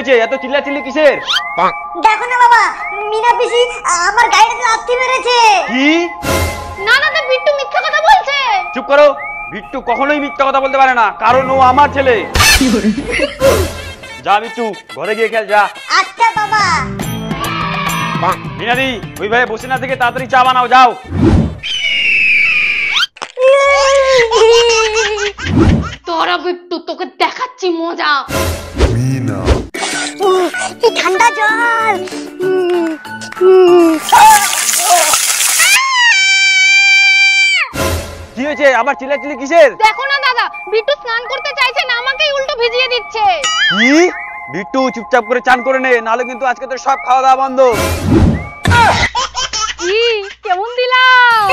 হয়েছে? এত চিল্লাচিল্লি কিসের? দেখো না বাবা, মিনা পিসি আমার গাড়িতে লাথি মেরেছে। কি? না না, তো বিট্টু মিথ্যা কথা বলছে। চুপ করো। বিট্টু কখনোই মিথ্যা কথা বলতে পারে না, কারণ ও আমার ছেলে। যা বিট্টু, ঘরে গিয়ে খেল যা। আচ্ছা বাবা। মিনাদি, ওইভাবে বসে না থেকে তাড়াতাড়ি চা বানাও, যাও। তোরা বিট্টু, তোকে দেখাচ্ছি মজা। মিনা কি ঠান্ডা জল। কি হয়েছে? আবার চিল্লাচিল্লি কিসের? দেখো না দাদা, বিট্টু স্নান করতে চাইছে না, আমাকেই উল্টো ভিজিয়ে দিচ্ছে। কি? বিট্টু চুপচাপ করে চান করে নে, নাহলে কিন্তু আজকে তো সব খাওয়া দাওয়া বন্ধ। কি কেমন দিলাম?